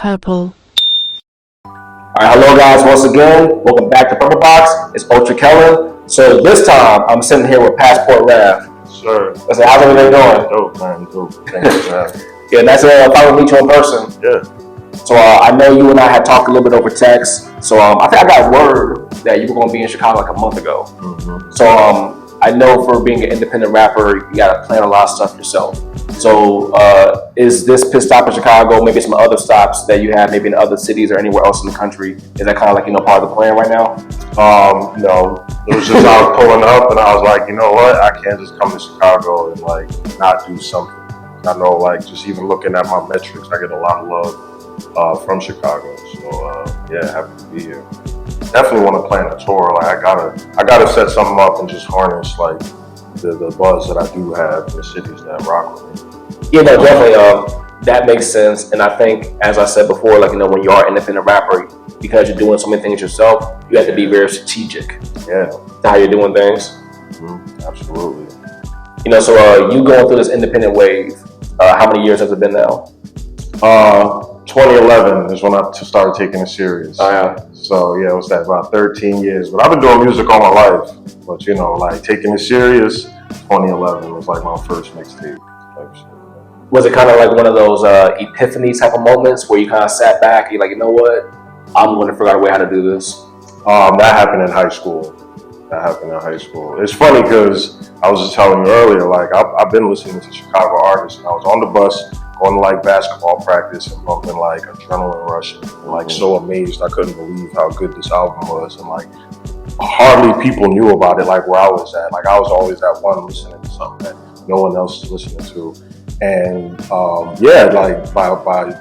Purple. Alright, hello guys, once again, welcome back to Purple Box. It's Ultra Kellen. So this time, I'm sitting here with Passport Rav. Sure. I said, how's everything going? Dope, man. Dope. Thank you for having me. Yeah, nice to finally meet you in person. Yeah. So I know you and I had talked a little bit over text. So I think I got word that you were going to be in Chicago like a month ago. Mm-hmm. So I know for being an independent rapper, you got to plan a lot of stuff yourself. So is this pit stop in Chicago, maybe some other stops that you have, maybe in other cities or anywhere else in the country, is that kind of like, part of the plan right now? No, it was just I was pulling up and I was like, you know what? I can't just come to Chicago and like not do something. I know, like, just even looking at my metrics, I get a lot of love from Chicago. So yeah, happy to be here. Definitely want to plan a tour. Like I gotta set something up and just harness like the buzz that I do have in the cities that rock with me. Yeah, no, definitely. That makes sense. And I think, as I said before, like, when you are an independent rapper, because you're doing so many things yourself, you have to be very strategic. Yeah. To how you're doing things. Mm-hmm. Absolutely. So you going through this independent wave, how many years has it been now? 2011 is when I started taking it serious. Oh, yeah. So yeah, it was that about 13 years. But I've been doing music all my life. But like taking it serious, 2011 was like my first mixtape type shit. Was it kind of like one of those epiphany type of moments where you kind of sat back and you're like, you know what? I'm going to figure out a way how to do this? That happened in high school. It's funny because I was just telling you earlier, like I've been listening to Chicago artists, and I was on the bus going to like basketball practice and bumping like Adrenaline Rush, and like so amazed I couldn't believe how good this album was, and like hardly people knew about it like where I was at. Like I was always that one listening to something that no one else is listening to. And yeah, like by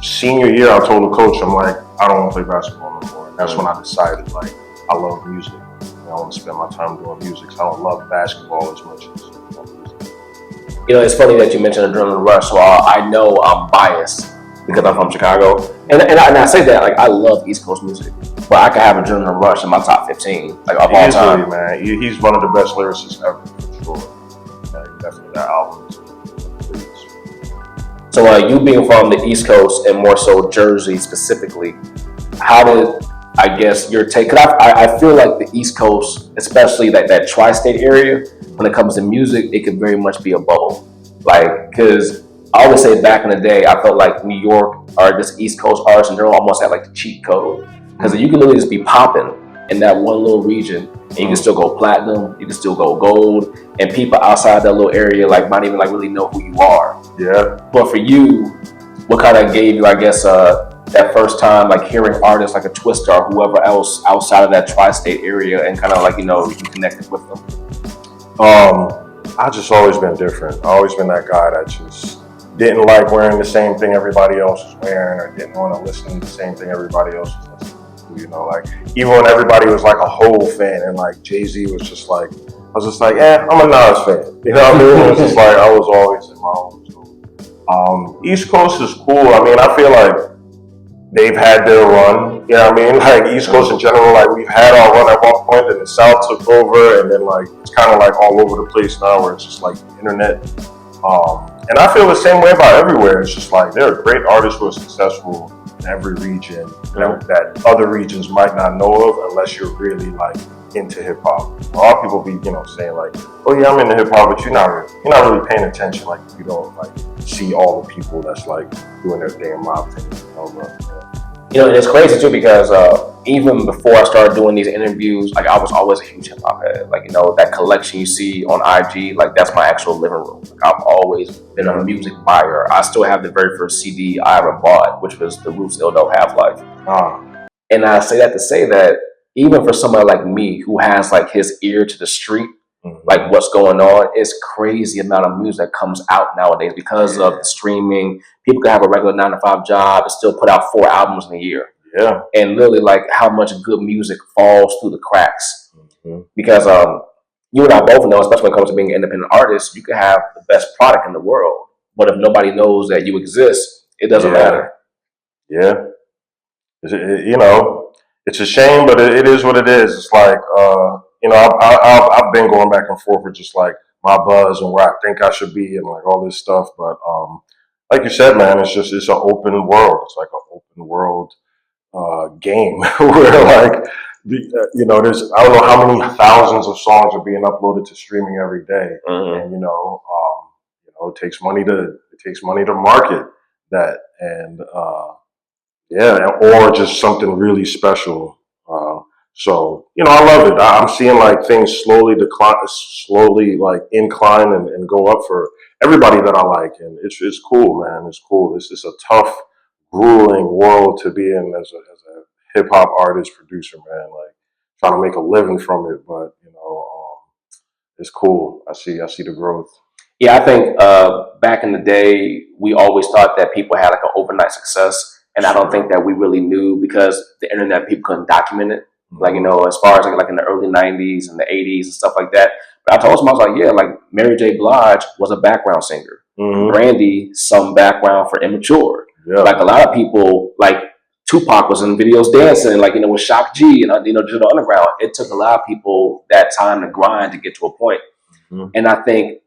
senior year, I told the coach, I'm like, I don't want to play basketball no more. And that's when I decided, like, I love music. I want to spend my time doing music. So I don't love basketball as much as music. It's funny that you mentioned Adrenaline Rush. So I know I'm biased because I'm from Chicago, and I say that like I love East Coast music, but I could have Adrenaline Rush in my top 15 like of all time. Man, he's one of the best lyricists ever for sure. Definitely that album. So you being from the East Coast and more so Jersey specifically, how did, I guess, your take? Cause I feel like the East Coast, especially that tri-state area, when it comes to music, it can very much be a bubble. Like, cause I always say back in the day, I felt like New York or just East Coast artists in general almost had like the cheat code. Cause you can literally just be popping in that one little region and you can still go platinum, you can still go gold, and people outside that little area like might even like really know who you are. Yeah. But for you, what kind of gave you, I guess, that first time like hearing artists like a Twista or whoever else outside of that tri-state area and kind of like, you connected with them? I just always been different. I always been that guy that just didn't like wearing the same thing everybody else was wearing, or didn't want to listen to the same thing everybody else was listening to. Like even when everybody was like a Hov fan and like Jay-Z was just like, I was just like, I'm a Nas fan. You know what I mean? It was just like I was always in my own zone. East Coast is cool. I mean, I feel like they've had their run. You know what I mean? Like East Coast in general, like we've had our run at one point, and the South took over, and then like it's kind of like all over the place now, where it's just like the internet. And I feel the same way about everywhere. It's just like there are great artists who are successful in every region that other regions might not know of unless you're really like into hip hop. A lot of people be, saying like, oh yeah, I'm into hip hop, but you're not really paying attention. Like you don't like see all the people that's like doing their damn mob thing. And it's crazy too because even before I started doing these interviews, like I was always a huge hip hop head. Like that collection you see on IG, like that's my actual living room. Like I've always been a music buyer. I still have the very first CD I ever bought, which was the Roots Ildo Half-Life. And I say that to say that even for somebody like me who has like his ear to the street, like what's going on, it's crazy amount of music that comes out nowadays because of the streaming. People can have a regular 9-to-5 job and still put out 4 albums in a year. Yeah. And literally like how much good music falls through the cracks. Because you and I both know, especially when it comes to being an independent artist, you can have the best product in the world, but if nobody knows that you exist, it doesn't matter. Yeah. It's a shame, but it is what it is. It's like, I've been going back and forth with just like my buzz and where I think I should be and like all this stuff. But like you said, man, it's an open world. It's like an open world game where like there's I don't know how many thousands of songs are being uploaded to streaming every day, and it takes money to market that, and or just something really special. So I love it. I'm seeing like things slowly decline, slowly like incline and go up for everybody that I like, and it's cool, man. It's cool. This is a tough, grueling world to be in as a hip hop artist producer, man. Like trying to make a living from it, but it's cool. I see the growth. Yeah, I think back in the day, we always thought that people had like an overnight success, and I don't think that we really knew because the internet people couldn't document it. Like as far as like in the early '90s and the '80s and stuff like that. But I told him I was like, yeah, like Mary J. Blige was a background singer. Brandy, some background for Immature. Yeah. Like a lot of people, like Tupac was in videos dancing, like with Shock G and Digital Underground. It took a lot of people that time to grind to get to a point. And I think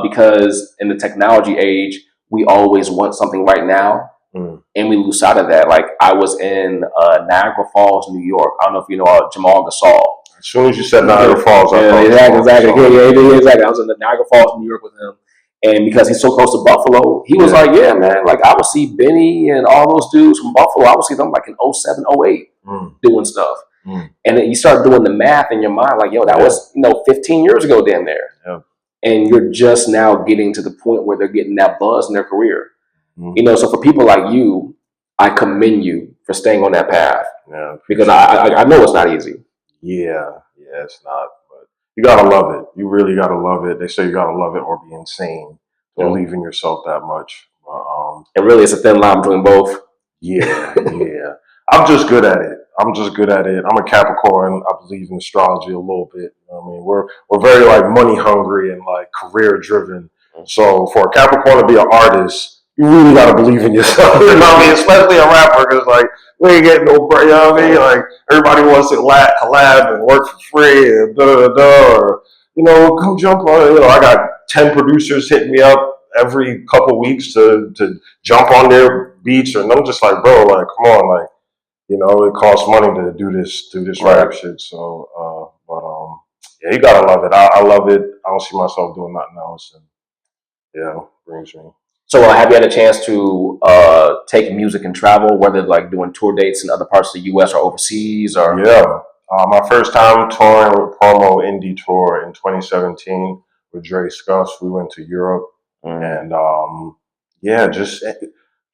because in the technology age, we always want something right now, and we lose sight of that. Like I was in Niagara Falls, New York. I don't know if you know Jamal Gasol. As soon as you said Niagara Falls, exactly. I was in the Niagara Falls, New York with him, and because he's so close to Buffalo, he was like, "Yeah, man. Like I would see Benny and all those dudes from Buffalo. I would see them like in 07, 08 doing stuff." And then you start doing the math in your mind, like, "Yo, that was 15 years ago, damn there." Yeah. And you're just now getting to the point where they're getting that buzz in their career. So for people like you, I commend you for staying on that path. Yeah, because I know it's not easy. Yeah, it's not. But you gotta love it. You really gotta love it. They say you gotta love it or be insane to believe in yourself that much. And really, it's a thin line between both. Yeah. I'm just good at it. I'm a Capricorn. I believe in astrology a little bit. I mean, we're very like money hungry and like career driven. So for a Capricorn to be an artist, you really gotta believe in yourself. You know what I mean? Especially a rapper, because like we ain't getting no break. You know what I mean? Like everybody wants to collab and work for free and or come jump on. I got 10 producers hitting me up every couple weeks to jump on their beats, and I'm just like, bro, like come on, like. It costs money to do this rap shit. So, yeah, you gotta love it. I love it. I don't see myself doing nothing else, and brings me. So, have you had a chance to take music and travel, whether like doing tour dates in other parts of the U.S. or overseas, or? Yeah, my first time touring with Promo Indie Tour in 2017 with Dre Scuffs. We went to Europe, and just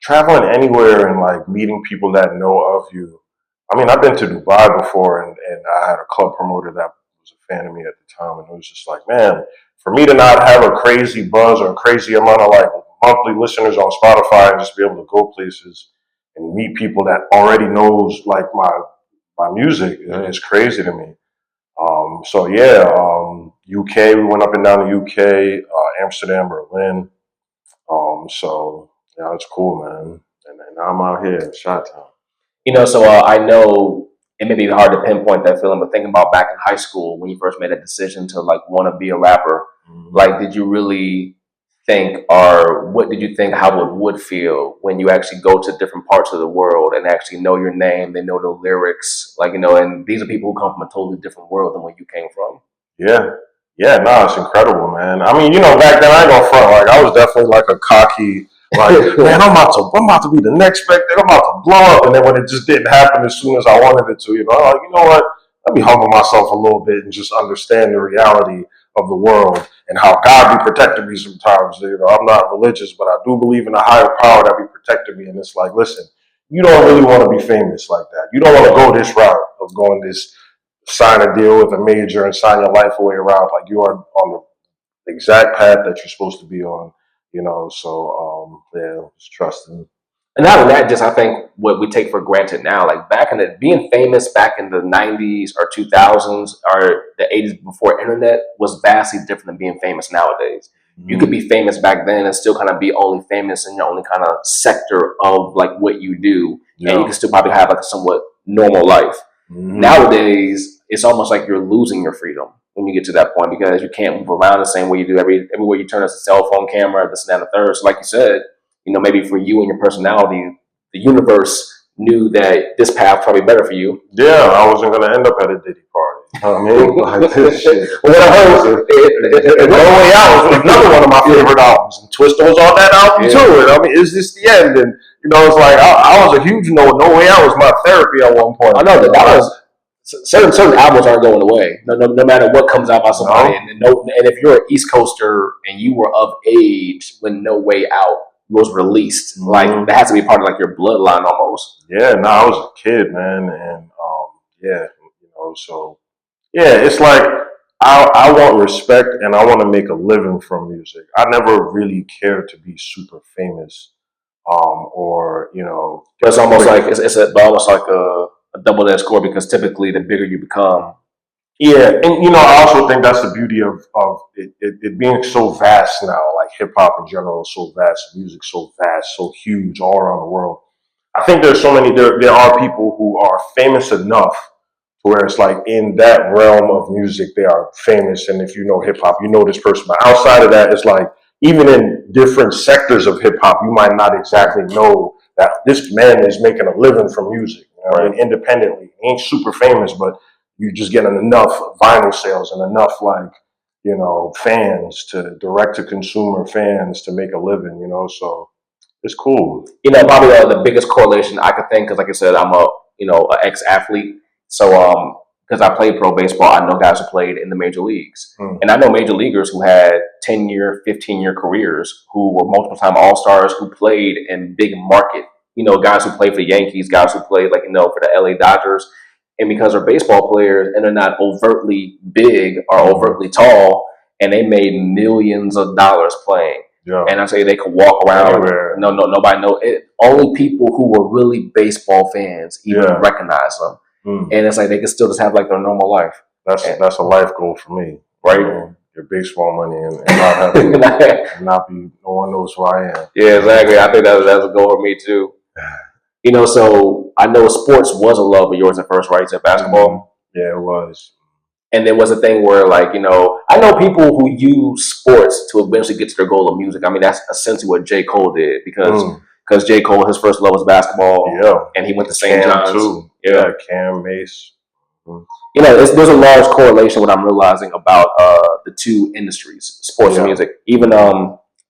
traveling anywhere and like meeting people that know of you. I mean, I've been to Dubai before, and I had a club promoter that was a fan of me at the time, and it was just like, man, for me to not have a crazy buzz or a crazy amount of like monthly listeners on Spotify and just be able to go places and meet people that already knows like my music is crazy to me. UK, we went up and down the UK, Amsterdam, Berlin. It's cool, man. And now I'm out here in Chi-Town. I know it may be hard to pinpoint that feeling, but thinking about back in high school when you first made a decision to like want to be a rapper, like did you really think, or what did you think how it would feel when you actually go to different parts of the world and actually know your name, they know the lyrics, and these are people who come from a totally different world than where you came from? It's incredible, man. I mean, back then I ain't gonna front, like I was definitely like a cocky, like, man, I'm about to be the next big thing. I'm about to blow up. And then when it just didn't happen as soon as I wanted it to, I'm like, you know what? Let me humble myself a little bit and just understand the reality of the world and how God be protecting me sometimes. I'm not religious, but I do believe in a higher power that be protecting me. And it's like, listen, you don't really want to be famous like that. You don't want to go this route of going this, sign a deal with a major and sign your life away route. Like you are on the exact path that you're supposed to be on. Just trusting. And not only that, just I think what we take for granted now, like being famous back in the 90s or 2000s or the 80s before internet was vastly different than being famous nowadays. You could be famous back then and still kind of be only famous in your only kind of sector of like what you do, and you can still probably have like a somewhat normal life. Nowadays, it's almost like you're losing your freedom when you get to that point because you can't move around the same way you do everywhere you turn. It's a cell phone camera, this and that and the third. So like you said, maybe for you and your personality, the universe knew that this path was probably better for you. Yeah, I wasn't gonna end up at a Diddy party. You know what I mean? Like this shit. Well, what I heard No Way Out was another one of my favorite albums. And Twista was on that album too. And I mean, is this the end? And you know, it's like I was a huge No Way Out was my therapy at one point. I know that was certain albums aren't going away. No matter what comes out by somebody. And if you're an East Coaster and you were of age when No Way Out was released, like that has to be part of like your bloodline almost. Yeah, no, I was a kid, man, and yeah, you know, so yeah, it's like I want respect and I want to make a living from music. I never really cared to be super famous, or you know, but it's almost like it's almost like a double-edged sword because typically the bigger you become. Yeah, and you know, I also think that's the beauty of it being so vast now. Like hip hop in general is so vast, music so vast, so huge all around the world. I think there's so many. There are people who are famous enough where it's like in that realm of music they are famous, and if you know hip hop, you know this person. But outside of that, it's like even in different sectors of hip hop, you might not exactly know that this man is making a living from music, you know, and independently. He ain't super famous, but you just getting enough vinyl sales and enough like, you know, fans to direct to consumer fans to make a living, you know, so it's cool. You know, probably the biggest correlation I could think, because like I said, I'm a, you know, an ex-athlete. So because I played pro baseball, I know guys who played in the major leagues. And I know major leaguers who had 10-year, 15-year careers, who were multiple time all-stars, who played in big market, you know, guys who played for the Yankees, guys who played like, you know, for the LA Dodgers. And because they're baseball players and they're not overtly big or overtly tall, and they made millions of dollars playing. Yeah. And I say they could walk around. Anywhere. Nobody know it. Only people who were really baseball fans even recognize them. And it's like they can still just have like their normal life. That's a life goal for me, right? You know, your baseball money and not having and not be no one knows who I am. Yeah, exactly. I think that's a goal for me too. You know, so I know sports was a love of yours at first, right? You said basketball. Yeah, it was. And there was a thing where, like, you know, I know people who use sports to eventually get to their goal of music. I mean, that's essentially what J. Cole did because J. Cole, his first love was basketball. Yeah. And he went to St. John's. Too. Yeah, Cam, Mace. You know, there's a large correlation what I'm realizing about the two industries, sports and music. Even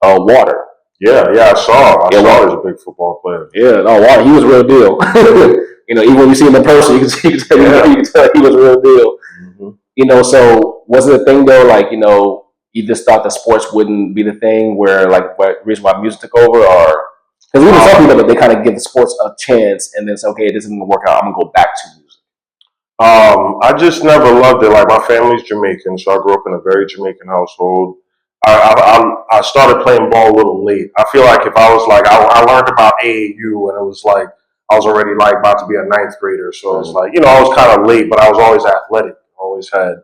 Water. Yeah, I saw he was a big football player. Yeah, no, Water, he was a real deal. You know, even when you see him in person, you can tell he was a real deal. You know, so was it a thing though, like, you know, you just thought that sports wouldn't be the thing where, like, what reason why music took over, or because even some people, they kind of give the sports a chance and then say, okay, this isn't gonna work out, I'm gonna go back to music. I just never loved it. Like, my family's Jamaican, so I grew up in a very Jamaican household. I started playing ball a little late. I feel like if I was like, I learned about AAU and it was like, I was already like about to be a ninth grader. So it's like, you know, I was kind of late, but I was always athletic. Always had,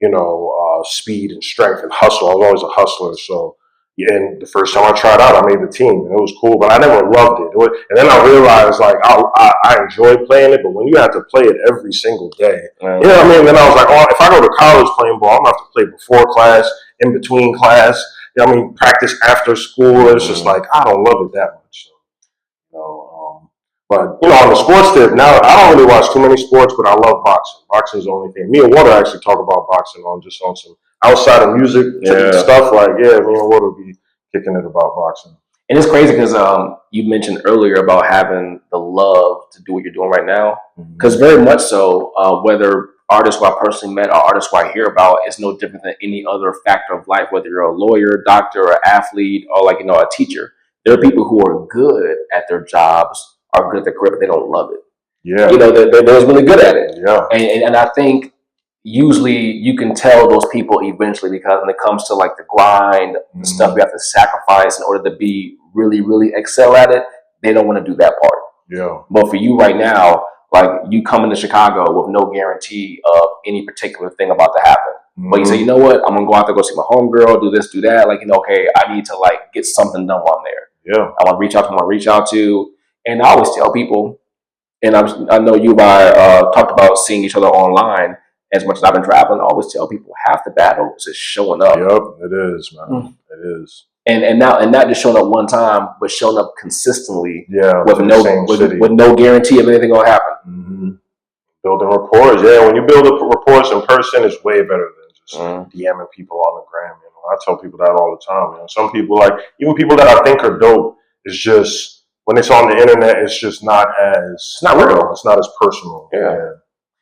you know, speed and strength and hustle. I was always a hustler. So, yeah, and the first time I tried out, I made the team, and it was cool. But I never loved it. And then I realized, like, I enjoyed playing it, but when you have to play it every single day, you know what I mean? Then I was like, oh, if I go to college playing ball, I'm gonna have to play before class, in between class. You know what I mean? Practice after school. It's just like I don't love it that much. So, you know. But, you know, on the sports tip, now I don't really watch too many sports, but I love boxing. Boxing is the only thing. Me and Water actually talk about boxing on some outside of music stuff. Like, me and Water will be kicking it about boxing. And it's crazy because you mentioned earlier about having the love to do what you're doing right now. Because very much so, whether artists who I personally met or artists who I hear about, it's no different than any other factor of life, whether you're a lawyer, doctor, or athlete, or like, you know, a teacher. There are people who are good at their jobs, are good at their career, but they don't love it. Yeah. You know, they're really good at it. Yeah. And I think usually you can tell those people eventually, because when it comes to like the grind, the stuff you have to sacrifice in order to be really, really excel at it, they don't want to do that part. Yeah. But for you right now, like, you coming to Chicago with no guarantee of any particular thing about to happen. But you say, you know what, I'm going to go out there, go see my homegirl, do this, do that. Like, you know, okay, I need to like get something done while I'm there. Yeah. I want to reach out to who I want to reach out to. And I always tell people, and I know you and I talked about seeing each other online as much as I've been traveling. I always tell people half the battle is just showing up. Yep, it is, man. It is. and not just showing up one time, but showing up consistently. Yeah, with no guarantee of anything gonna happen. Mm-hmm. Building rapport, when you build rapport in person, it's way better than just DMing people on the gram. I tell people that all the time. Some people, like even people that I think are dope, it's just when it's on the internet, it's just not as it's not real. It's not as personal. Yeah.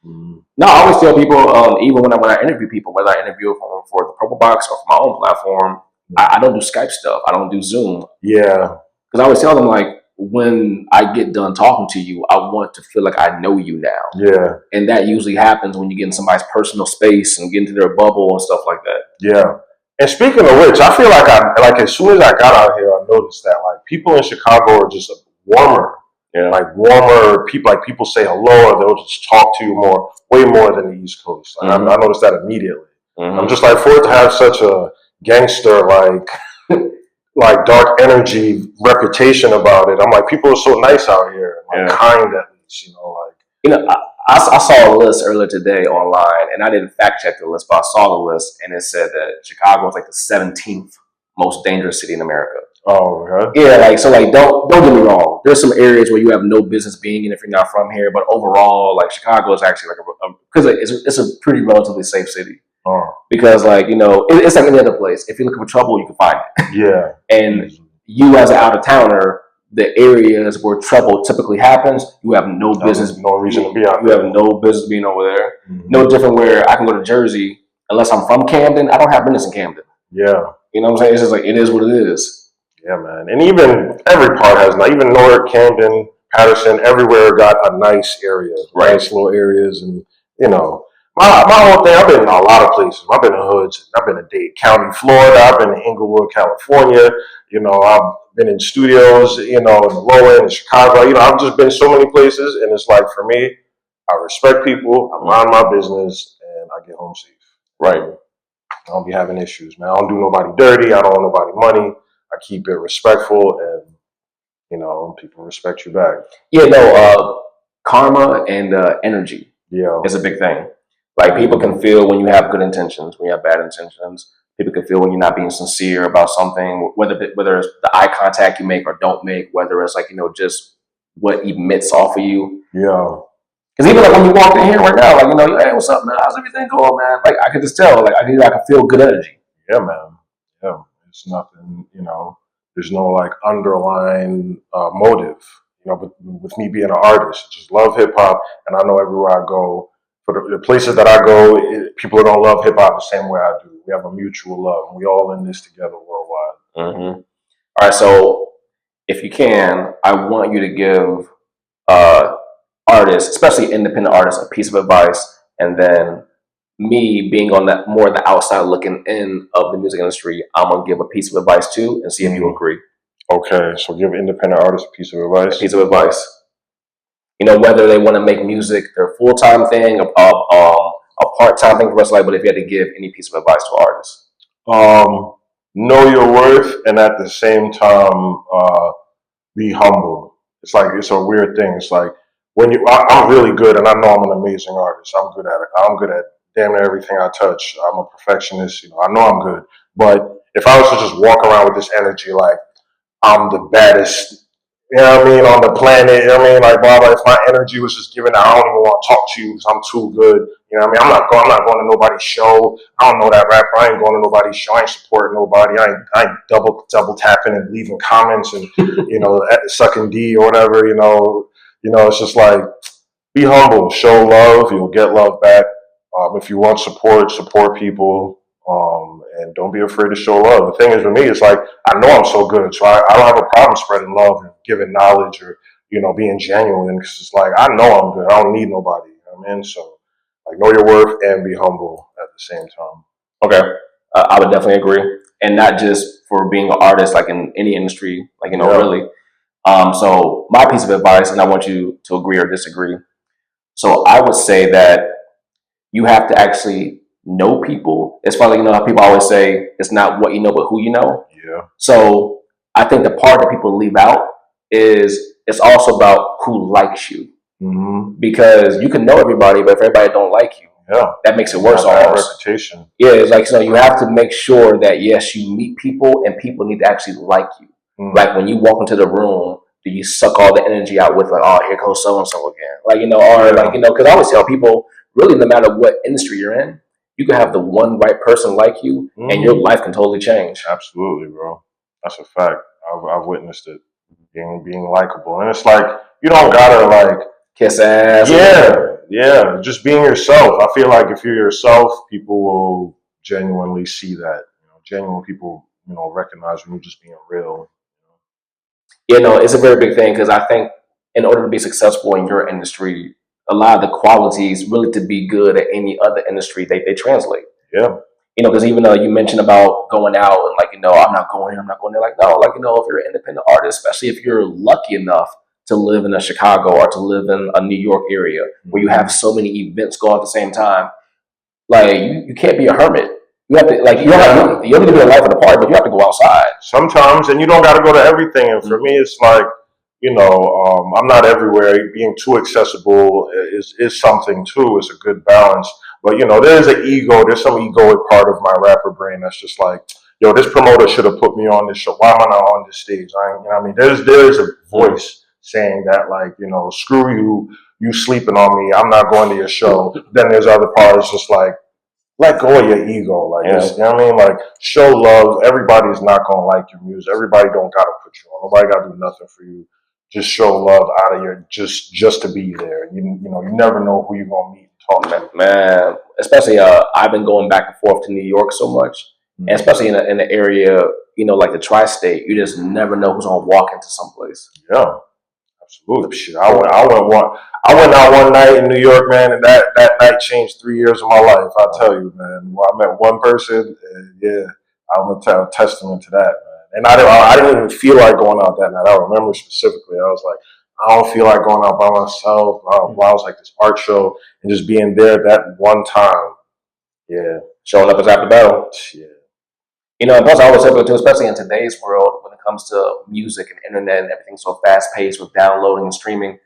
Mm-hmm. No, I always tell people, even when I interview people, whether I interview for the Purple Box or for my own platform, I don't do Skype stuff. I don't do Zoom. Yeah. Because I always tell them, like, when I get done talking to you, I want to feel like I know you now. Yeah. And that usually happens when you get in somebody's personal space and get into their bubble and stuff like that. Yeah. And speaking of which, I feel like as soon as I got out here, I noticed that like people in Chicago are just warmer. Yeah. Like warmer people, like people say hello or they'll just talk to you way more than the East Coast. Like, I noticed that immediately. I'm just like, for it to have such a gangster like dark energy reputation about it, I'm like, people are so nice out here, kind at least, I saw a list earlier today online, and I didn't fact check the list, but I saw the list, and it said that Chicago is like the 17th most dangerous city in America. Oh, okay. Yeah, don't get me wrong. There's some areas where you have no business being in if you're not from here, but overall, like Chicago is actually because it's a pretty relatively safe city. Oh. Because it's like any other place. If you're looking for trouble, you can find it. Yeah. And you as an out of towner, the areas where trouble typically happens, you have no business. No reason to be out there. You have no business being over there. Mm-hmm. No different where I can go to Jersey unless I'm from Camden. I don't have business in Camden. Yeah. You know what I'm saying? It's just like it is what it is. Yeah, man. And even every part has even Newark, Camden, Patterson, everywhere got a nice area, nice little areas, and My whole thing, I've been in a lot of places. I've been in hoods. I've been in Dade County, Florida. I've been in Inglewood, California. I've been in studios, in the low end, in Chicago. I've just been so many places. And it's like, for me, I respect people. I mind my business, and I get home safe. Right. I don't be having issues, man. I don't do nobody dirty. I don't owe nobody money. I keep it respectful, and, people respect you back. Yeah, karma and energy is a big thing. Like, people can feel when you have good intentions, when you have bad intentions. People can feel when you're not being sincere about something, whether it's the eye contact you make or don't make, whether it's just what emits off of you. Yeah. Because even when you walk in here right now, hey, what's up, man? How's everything going, man? Like, I could just tell, I can feel good energy. Yeah, man. Yeah. It's nothing, there's no underlying motive, but with me being an artist, I just love hip hop, and I know everywhere I go, for the places that I go, people are gonna love hip hop the same way I do. We have a mutual love, and we all in this together worldwide. Mm-hmm. All right, so if you can, I want you to give artists, especially independent artists, a piece of advice, and then me being on that more the outside looking in of the music industry, I'm gonna give a piece of advice too, and see if you agree. Okay, so give independent artists a piece of advice. A piece of advice. Whether they want to make music their full-time thing, a part-time thing for the rest of life, but if you had to give any piece of advice to artists. Know your worth, and at the same time, be humble. It's a weird thing. It's like I'm really good, and I know I'm an amazing artist. I'm good at it. I'm good at damn near everything I touch. I'm a perfectionist. I know I'm good. But if I was to just walk around with this energy, like I'm the baddest, on the planet, blah, blah, if my energy was just given, I don't even want to talk to you because I'm too good, I'm not going to nobody's show. I don't know that rapper. I ain't going to nobody's show. I ain't supporting nobody. I ain't double tapping and leaving comments and, sucking D or whatever, it's just like, be humble, show love, you'll get love back. If you want support people, and don't be afraid to show love. The thing is, with me, it's like, I know I'm so good, so I don't have a problem spreading love and giving knowledge or, being genuine, because it's like, I know I'm good. I don't need nobody, So, know your worth and be humble at the same time. Okay. I would definitely agree. And not just for being an artist, like in any industry, really. So my piece of advice, and I want you to agree or disagree. So I would say that you have to actually know people. It's funny, how people always say it's not what you know, but who you know. Yeah. So I think the part that people leave out is it's also about who likes you. Mm-hmm. Because you can know everybody, but if everybody don't like you, Yeah. That makes it worse Bad almost. reputation. Yeah, it's like, so you have to make sure that yes, you meet people and people need to actually like you. Like when you walk into the room, do you suck all the energy out with like, oh, here goes so and so again? Like, or like, because I always tell people, really, no matter what industry you're in, you can have the one right person like you, and your life can totally change. Absolutely, bro. That's a fact. I've witnessed it. Being likable, and it's like you don't gotta like kiss ass. Yeah. Just being yourself. I feel like if you're yourself, people will genuinely see that. Genuine people, recognize when you're just being real. It's a very big thing because I think in order to be successful in your industry, a lot of the qualities really to be good at any other industry, they translate. Yeah. Because even though you mentioned about going out and like, I'm not going here, I'm not going there. Like, no, like, if you're an independent artist, especially if you're lucky enough to live in a Chicago or to live in a New York area where you have so many events going at the same time, like you can't be a hermit. You have to like you don't need to be a life of the party, but you have to go outside sometimes, and you don't got to go to everything. And for me, it's like I'm not everywhere. Being too accessible is something too. It's a good balance. But there's an ego. There's some egoic part of my rapper brain that's just like, yo, this promoter should have put me on this show. Why am I not on this stage? There's a voice saying that like, screw you sleeping on me. I'm not going to your show. Then there's other parts just like, let go of your ego. Like, you know what I mean? Like, show love. Everybody's not going to like your music. Everybody don't got to put you on. Nobody got to do nothing for you. Just show love out of your, just to be there. You never know who you're going to meet and talk to. Man, especially, I've been going back and forth to New York so much. And especially in the area, like the tri-state, you just never know who's going to walk into someplace. Yeah. Absolutely. Shit. I went out one night in New York, man, and that night changed 3 years of my life. I'll tell you, man. I met one person, and I'm gonna tell a testament to that, man. And I didn't even feel like going out that night. I remember specifically. I was like, I don't feel like going out by myself. I was like this art show and just being there that one time. Yeah. Showing up as after battle. Yeah. And plus I always say too, especially in today's world, when it comes to music and internet and everything so fast paced with downloading and streaming,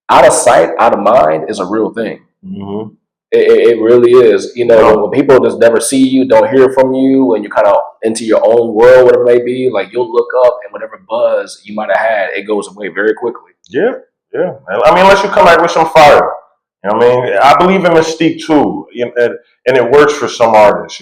out of sight, out of mind is a real thing. Mm-hmm. It really is. When people just never see you, don't hear from you, and you're kind of into your own world, whatever it may be, like you'll look up and whatever buzz you might have had, it goes away very quickly. Yeah. Unless you come back with some fire. I believe in mystique too, and it works for some artists.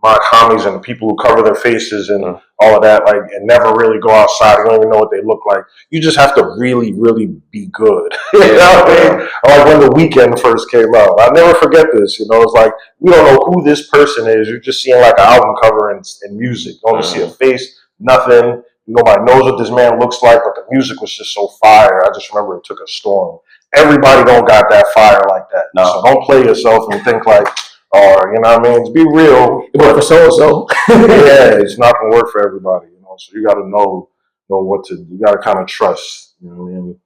My homies and the people who cover their faces and all of that, like, and never really go outside. You don't even know what they look like. You just have to really, really be good. You know what I mean? Like when The Weeknd first came out, I'll never forget this. It's like we don't know who this person is. You're just seeing like an album cover and music. You don't see a face, nothing. Nobody knows what this man looks like, but the music was just so fire. I just remember it took a storm. Everybody don't got that fire like that. No. So don't play yourself and think like, or just be real. It worked for so and so. Yeah, it's not gonna work for everybody. So you got to know what to. You got to kind of trust. You know what I mean?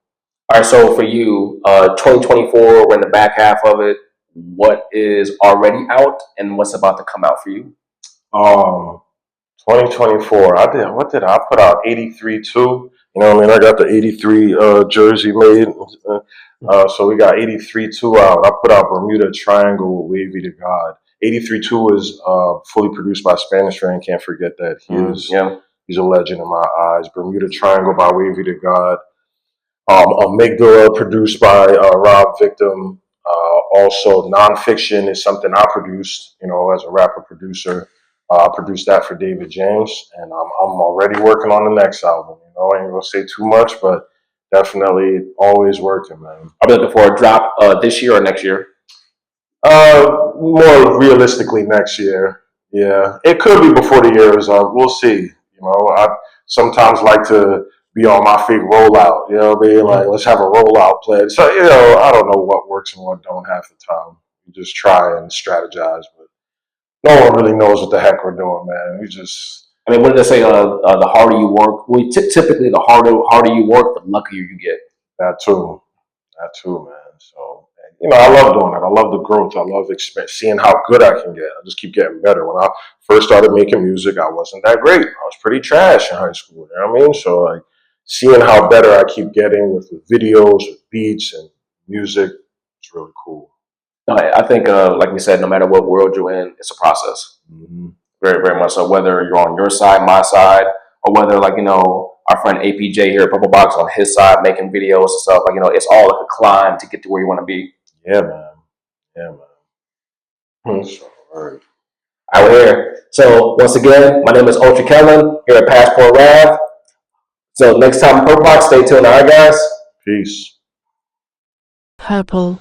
All right. So for you, 2024, we're in the back half of it. What is already out, and what's about to come out for you? 2024. What did I put out? 83 too. I got the 83 jersey made. So we got 83-2 out. I put out Bermuda Triangle with Wavy to God. 83-2 is fully produced by Spanish Rain. Can't forget that. He's a legend in my eyes. Bermuda Triangle by Wavy to God. Amygdala produced by Rob Victim. Also, Nonfiction is something I produced, as a rapper producer. I produced that for David James, and I'm already working on the next album. I ain't gonna say too much, but definitely always working, man. I'll be looking for a drop this year or next year. More realistically next year. Yeah, it could be before the year is up. We'll see. I sometimes like to be on my feet rollout. You know what I mean? Like, let's have a rollout plan. So I don't know what works and what don't half the time. We just try and strategize, but no one really knows what the heck we're doing, man. We just. What did they say? The harder you work, typically the harder you work, the luckier you get. That too, man. So I love doing it. I love the growth. I love seeing how good I can get. I just keep getting better. When I first started making music, I wasn't that great. I was pretty trash in high school. You know what I mean? So like seeing how better I keep getting with videos, with beats, and music, it's really cool. No, I think, like we said, no matter what world you're in, it's a process. Mm-hmm. Very, very much so. Whether you're on your side, my side, or whether, like, our friend APJ here at Purple Box on his side making videos and stuff, like, it's all like a climb to get to where you want to be. Yeah, man. Yeah, man. Hmm. All right. Out here. So once again, my name is Ultra Kellen here at Passport Rav. So next time Purple Box, stay tuned. All right, guys. Peace. Purple